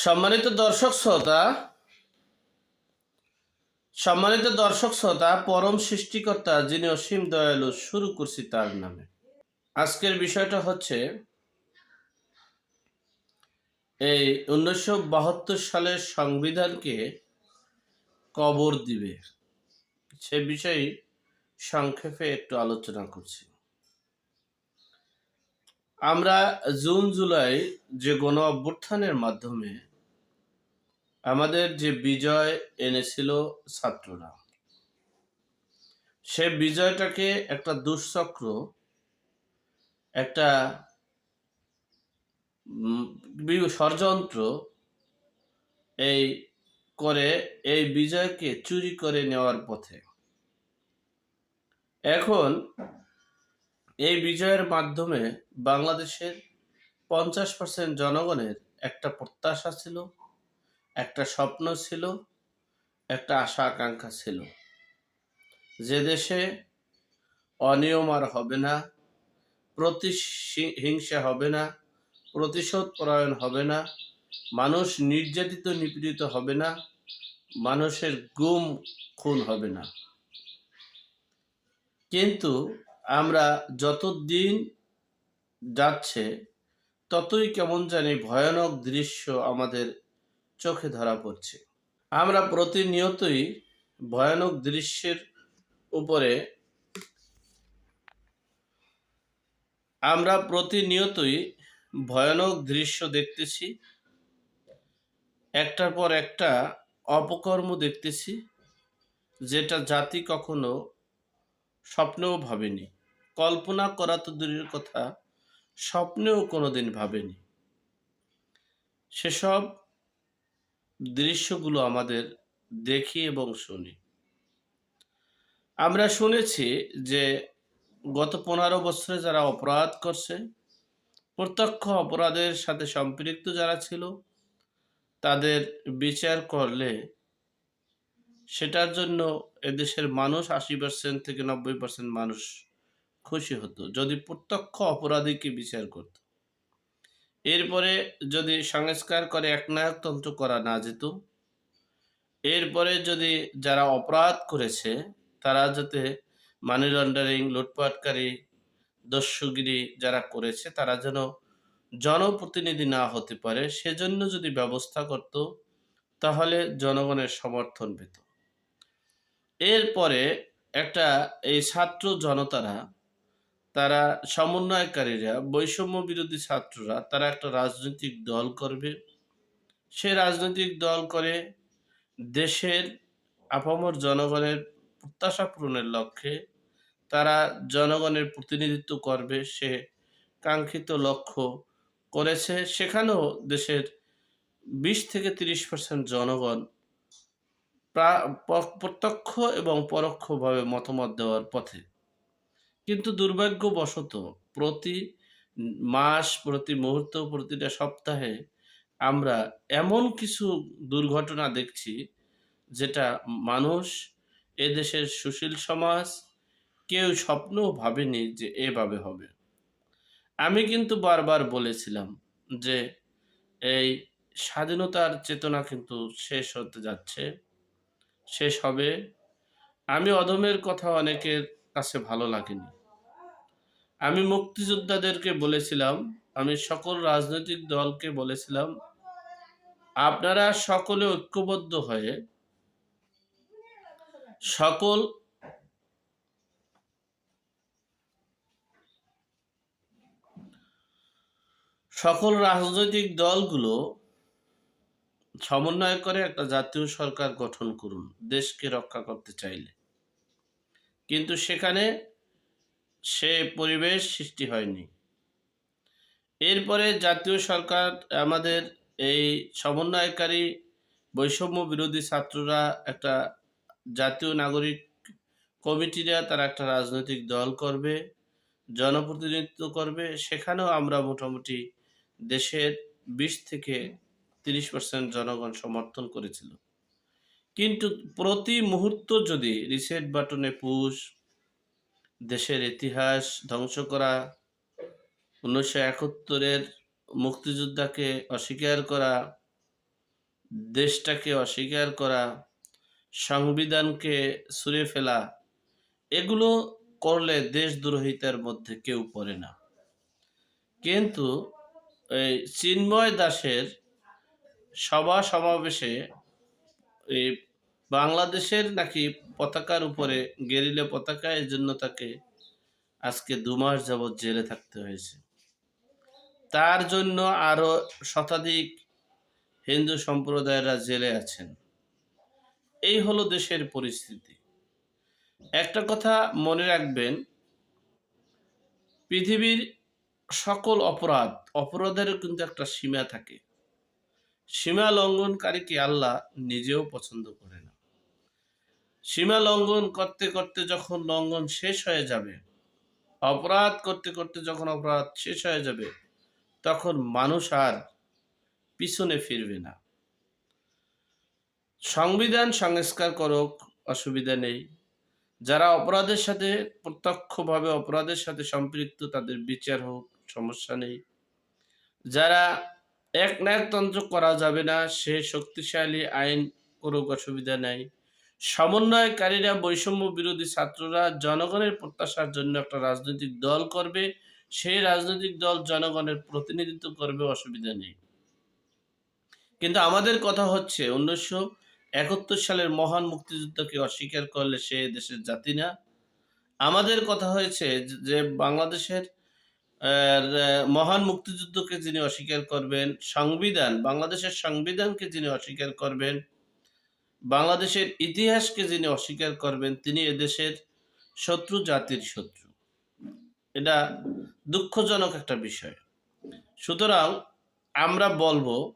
সম্মানিত দর্শক শ্রোতা, পরম সৃষ্টিকর্তা যিনি অসীম দয়ালু, শুরু করছি তার নামে। আজকের বিষয়টা হচ্ছে এই 1972 সালের সংবিধানকে কবর দিবে, সে বিষয়ে সংক্ষেপে একটু আলোচনা করছি। আমরা জুন জুলাই যে গণ অভ্যুত্থানের মাধ্যমে আমাদের যে বিজয় এনেছিল ছাত্ররা, সে বিজয়টাকে একটা দুঃচক্র, একটা ষড়যন্ত্র এই করে এই বিজয়কে চুরি করে নেওয়ার পথে। এখন এই বিজয়ের মাধ্যমে বাংলাদেশের 50% জনগণের একটা প্রত্যাশা ছিল, একটা স্বপ্ন ছিল, একটা আশা আকাঙ্ক্ষা ছিল যে দেশে অনিয়ম আর হবে না, প্রতিহিংসা হবে না, প্রতিশোধ পরায়ণ হবে না, মানুষ নির্যাতিত নিপীড়িত হবে না, মানুষের গুম খুন হবে না। কিন্তু আমরা যত দিন যাচ্ছে ততই কেমন জানি ভয়ানক দৃশ্য আমাদের চোখে ধরা পড়ছে। আমরা প্রতিনিয়তই ভয়ানক দৃশ্যের উপরে ভয়ানক দৃশ্য দেখতেছি, একটার পর একটা অপকর্ম দেখতেছি, যেটা জাতি কখনো স্বপ্নেও ভাবেনি, কল্পনা করা তো দূরের কথা, স্বপ্নেও কোনোদিন ভাবেনি। সেসব দৃশ্যগুলো আমাদের দেখি এবং শুনি। আমরা শুনেছি যে গত 15 বছরে যারা অপরাধ করছে, প্রত্যক্ষ অপরাধের সাথে সম্পৃক্ত যারা ছিল, তাদের বিচার করলে সেটার জন্য এদেশের মানুষ 80% থেকে 90% মানুষ খুশি হতো যদি প্রত্যক্ষ অপরাধীকে বিচার করত। এরপরে যদি সংস্কার করে একনায়কতন্ত্র করা না যেত, এরপরে যদি যারা অপরাধ করেছে তারা যাতে মানি লন্ডারিং, লুটপাটকারী, দস্যুগিরি যারা করেছে তারা যেন জনপ্রতিনিধি না হতে পারে, সেজন্য যদি ব্যবস্থা করত, তাহলে জনগণের সমর্থন পেত। এরপরে একটা এই ছাত্র জনতারা, তারা সমন্বয়কারীরা, বৈষম্য বিরোধী ছাত্ররা, তারা একটা রাজনৈতিক দল করবে। সে রাজনৈতিক দল করে দেশের আপামর জনগণের প্রত্যাশা পূরণের লক্ষ্যে তারা জনগণের প্রতিনিধিত্ব করবে, সে কাঙ্ক্ষিত লক্ষ্য করেছে। সেখানেও দেশের 20 থেকে 30% জনগণ প্রত্যক্ষ এবং পরোক্ষভাবে মতামত দেওয়ার পথে। কিন্তু দুর্ভাগ্যবশত প্রতি মাস, প্রতি মুহূর্ত, প্রতিটা সপ্তাহে আমরা এমন কিছু দুর্ঘটনা দেখছি যেটা মানুষ, এদেশের সুশীল সমাজ কেউ স্বপ্নও ভাবেনি যে এভাবে হবে। আমি কিন্তু বারবার বলেছিলাম যে এই স্বাধীনতার চেতনা কিন্তু শেষ হতে যাচ্ছে, শেষ হবে। আমি অধমের কথা অনেকের কাছে ভালো লাগেনি। আমি মুক্তিযোদ্ধাদেরকে বলেছিলাম, আমি সকল রাজনৈতিক দলকে বলেছিলাম, আপনারা সকলে ঐক্যবদ্ধ হয়ে সকল রাজনৈতিক দলগুলো সমন্বয় করে একটা জাতীয় সরকার গঠন করুন দেশকে রক্ষা করতে চাইলে। কিন্তু সেখানে সে পরিবেশ সৃষ্টি হয়নি। এরপরে জাতীয় সরকার, আমাদের এই সমন্বয়কারী বৈষম্য বিরোধী ছাত্ররা একটা জাতীয় নাগরিক কমিটিরা, তারা একটা রাজনৈতিক দল করবে, জনপ্রতিনিধিত্ব করবে। সেখানেও আমরা মোটামুটি দেশের 20 থেকে 30% জনগণ সমর্থন করেছিল। কিন্তু প্রতি মুহূর্ত যদি রিসেট বাটনে পুশ, দেশের ইতিহাস ধ্বংস করা, 1971-এর মুক্তিযোদ্ধাকে অস্বীকার করা, দেশটাকে অস্বীকার করা, সংবিধানকে ছুঁড়ে ফেলা, এগুলো করলে দেশদ্রোহিতার মধ্যে কেউ পড়ে না। কিন্তু এই চিন্ময় দাসের সভা-সমাবেশে এই বাংলাদেশের নাকি পতাকার উপরে গেরিলা পতাকা, এজন্য তাকে আজকে ২ মাস যাবৎ জেলে থাকতে হয়েছে। তার জন্য আরো শতাধিক হিন্দু সম্প্রদায়েরা জেলে আছেন। এই হলো দেশের পরিস্থিতি। একটা কথা মনে রাখবেন, পৃথিবীর সকল অপরাধেরও কিন্তু একটা সীমা থাকে। সীমা লঙ্ঘনকারীকে আল্লাহ নিজেও পছন্দ করে না। সীমা লঙ্ঘন করতে, করতে যখন লঙ্ঘন শেষ হয়ে যাবে, অপরাধ করতে, করতে যখন অপরাধ শেষ হয়ে যাবে, তখন মানুষ আর পিছনে ফিরবে না। সংবিধান সংস্কার করুক, অসুবিধা নেই। যারা অপরাধের সাথে প্রত্যক্ষভাবে অপরাধের সাথে সম্পৃক্ত তাদের বিচার হোক, সমস্যা নেই। যারা একনায়কতন্ত্র করা যাবে না সে শক্তিশালী আইন করুক, অসুবিধা নাই। সমন্বয়কারীরা, বৈষম্য বিরোধী ছাত্ররা জনগণের প্রত্যাশার জন্য একটা রাজনৈতিক দল করবে, সেই রাজনৈতিক দল জনগণের প্রতিনিধিত্ব করবে, অসুবিধা নেই। কিন্তু আমাদের কথা হচ্ছে ১৯৭১ সালের মহান মুক্তিযুদ্ধকে অস্বীকার করলে সে দেশের জাতি না। আমাদের কথা হয়েছে যে বাংলাদেশের মহান মুক্তিযুদ্ধকে যিনি অস্বীকার করবেন, বাংলাদেশের সংবিধানকে যিনি অস্বীকার করবেন, বাংলাদেশের ইতিহাসকে যিনি অস্বীকার করবেন, তিনি এদেশের শত্রু, জাতির শত্রু। এটা দুঃখজনক একটা বিষয়। সুতরাং আমরা বলবো,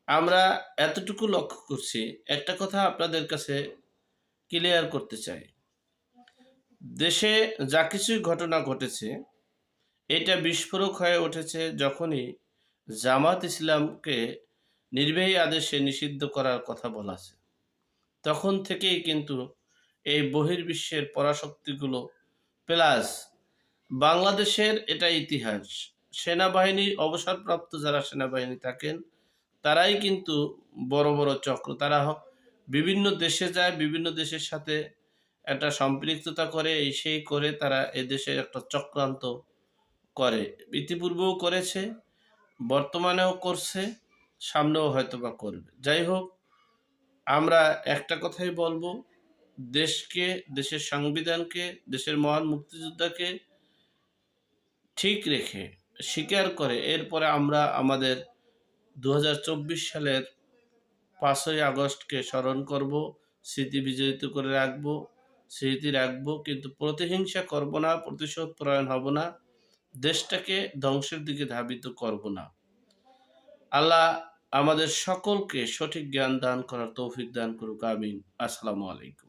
আমরা এতটুকু লক্ষ্য করছি, একটা কথা আপনাদের কাছে ক্লিয়ার করতে চাই। দেশে যা কিছুই ঘটনা ঘটেছে, এটা বিস্ফোরক হয়ে উঠেছে যখনই জামাত ইসলামকে নির্বাহী আদেশে নিষিদ্ধ করার কথা বলেছে। তখন থেকেই কিন্তু এই বহির্বিশ্বের পরাশক্তিগুলো, প্লাস বাংলাদেশের এটা ইতিহাস, সেনাবাহিনী, অবসরপ্রাপ্ত যারা সেনাবাহিনী থাকেন তারাই কিন্তু বড় বড় চক্র, তারা বিভিন্ন দেশে যায়, বিভিন্ন দেশের সাথে একটা সম্পৃক্ততা করে, এই সেই করে তারা এদেশের একটা চক্রান্ত করে। ইতিপূর্বেও করেছে, বর্তমানেও করছে, সামনেও হয়তোবা করবে। যাই হোক, আমরা একটা কথাই বলবো, দেশকে, দেশের সংবিধানকে, দেশের মহান মুক্তিযোদ্ধাকে ঠিক রেখে, স্বীকার করে এরপরে আমরা আমাদের ২০২৪ সালের ৫ই আগস্টকে স্মরণ করব, স্মৃতি বিজড়িত করে রাখবো, স্মৃতি রাখবো, কিন্তু প্রতিহিংসা করব না, প্রতিশোধ পরায়ণ হব না, দেশটাকে ধ্বংসের দিকে ধাবিত করব না। আল্লাহ আমাদের সকলকে সঠিক জ্ঞান দান করার তৌফিক দান করুক। আমিন। আসসালামু আলাইকুম।